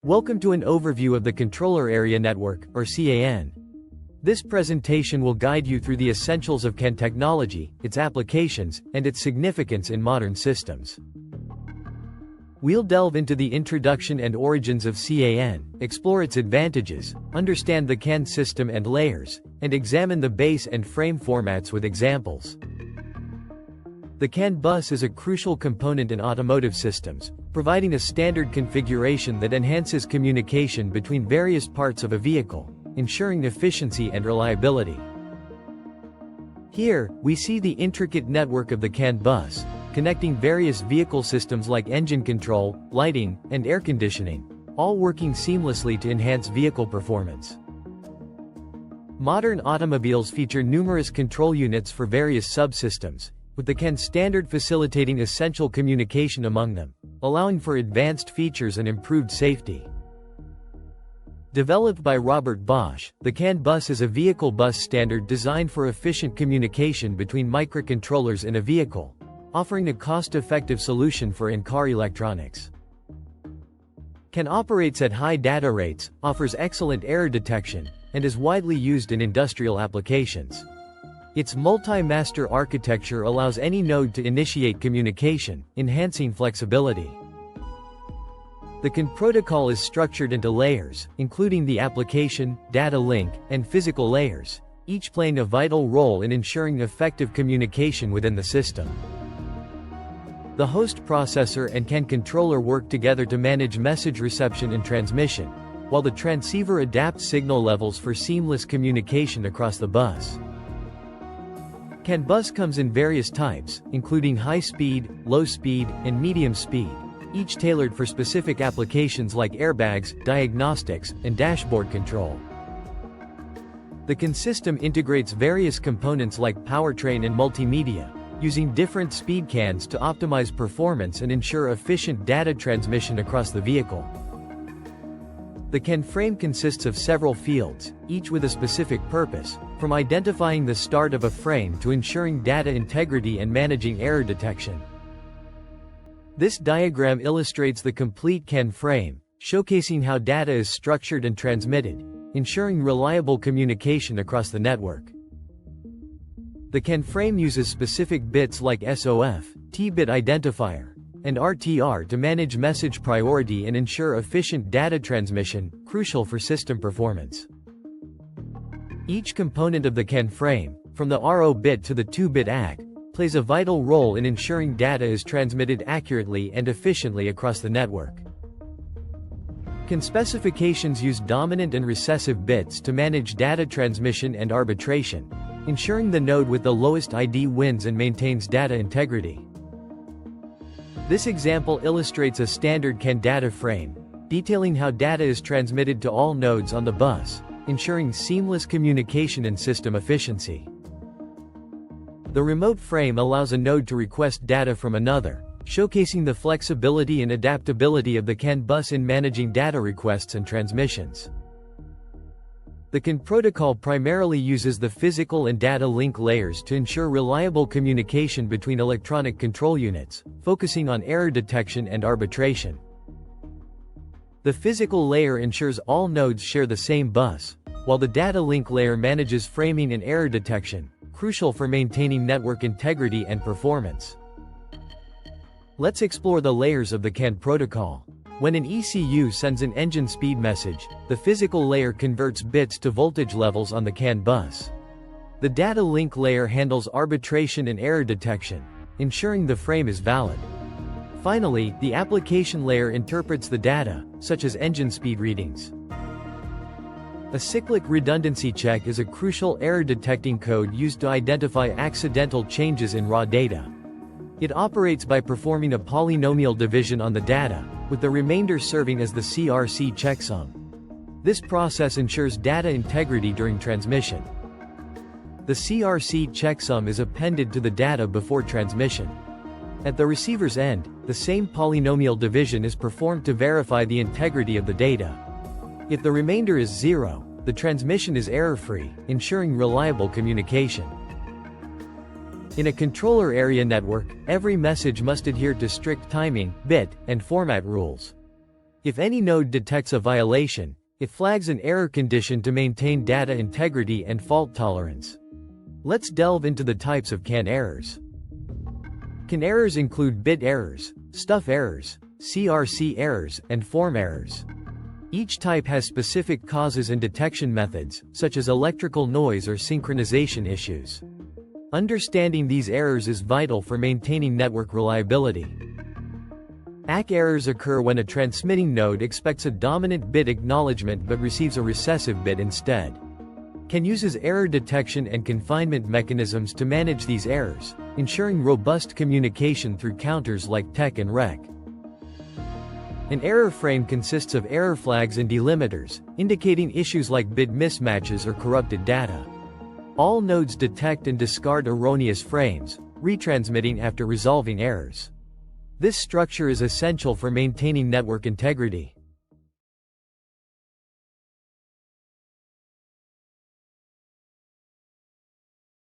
Welcome to an overview of the Controller Area Network, or CAN. This presentation will guide you through the essentials of CAN technology, its applications, and its significance in modern systems. We'll delve into the introduction and origins of CAN, explore its advantages, understand the CAN system and layers, and examine the base and frame formats with examples. The CAN bus is a crucial component in automotive systems, providing a standard configuration that enhances communication between various parts of a vehicle, ensuring efficiency and reliability. Here, we see the intricate network of the CAN bus, connecting various vehicle systems like engine control, lighting, and air conditioning, all working seamlessly to enhance vehicle performance. Modern automobiles feature numerous control units for various subsystems, with the CAN standard facilitating essential communication among them, allowing for advanced features and improved safety. Developed by Robert Bosch, the CAN bus is a vehicle bus standard designed for efficient communication between microcontrollers in a vehicle, offering a cost-effective solution for in-car electronics. CAN operates at high data rates, offers excellent error detection, and is widely used in industrial applications. Its multi-master architecture allows any node to initiate communication, enhancing flexibility. The CAN protocol is structured into layers, including the application, data link, and physical layers, each playing a vital role in ensuring effective communication within the system. The host processor and CAN controller work together to manage message reception and transmission, while the transceiver adapts signal levels for seamless communication across the bus. CAN bus comes in various types, including high-speed, low-speed, and medium-speed, each tailored for specific applications like airbags, diagnostics, and dashboard control. The CAN system integrates various components like powertrain and multimedia, using different speed CANs to optimize performance and ensure efficient data transmission across the vehicle. The CAN frame consists of several fields, each with a specific purpose, from identifying the start of a frame to ensuring data integrity and managing error detection. This diagram illustrates the complete CAN frame, showcasing how data is structured and transmitted, ensuring reliable communication across the network. The CAN frame uses specific bits like SOF, T-bit identifier, and RTR to manage message priority and ensure efficient data transmission, crucial for system performance. Each component of the CAN frame, from the RO bit to the 2-bit ACK, plays a vital role in ensuring data is transmitted accurately and efficiently across the network. CAN specifications use dominant and recessive bits to manage data transmission and arbitration, ensuring the node with the lowest ID wins and maintains data integrity. This example illustrates a standard CAN data frame, detailing how data is transmitted to all nodes on the bus, ensuring seamless communication and system efficiency. The remote frame allows a node to request data from another, showcasing the flexibility and adaptability of the CAN bus in managing data requests and transmissions. The CAN protocol primarily uses the physical and data link layers to ensure reliable communication between electronic control units, focusing on error detection and arbitration. The physical layer ensures all nodes share the same bus, while the data link layer manages framing and error detection, crucial for maintaining network integrity and performance. Let's explore the layers of the CAN protocol. When an ECU sends an engine speed message, the physical layer converts bits to voltage levels on the CAN bus. The data link layer handles arbitration and error detection, ensuring the frame is valid. Finally, the application layer interprets the data, such as engine speed readings. A cyclic redundancy check is a crucial error-detecting code used to identify accidental changes in raw data. It operates by performing a polynomial division on the data, with the remainder serving as the CRC checksum. This process ensures data integrity during transmission. The CRC checksum is appended to the data before transmission. At the receiver's end, the same polynomial division is performed to verify the integrity of the data. If the remainder is 0, the transmission is error-free, ensuring reliable communication. In a controller area network, every message must adhere to strict timing, bit, and format rules. If any node detects a violation, it flags an error condition to maintain data integrity and fault tolerance. Let's delve into the types of CAN errors. CAN errors include bit errors, stuff errors, CRC errors, and form errors. Each type has specific causes and detection methods, such as electrical noise or synchronization issues. Understanding these errors is vital for maintaining network reliability. ACK errors occur when a transmitting node expects a dominant bit acknowledgement but receives a recessive bit instead. CAN uses error detection and confinement mechanisms to manage these errors, ensuring robust communication through counters like TEC and REC. An error frame consists of error flags and delimiters, indicating issues like bit mismatches or corrupted data. All nodes detect and discard erroneous frames, retransmitting after resolving errors. This structure is essential for maintaining network integrity.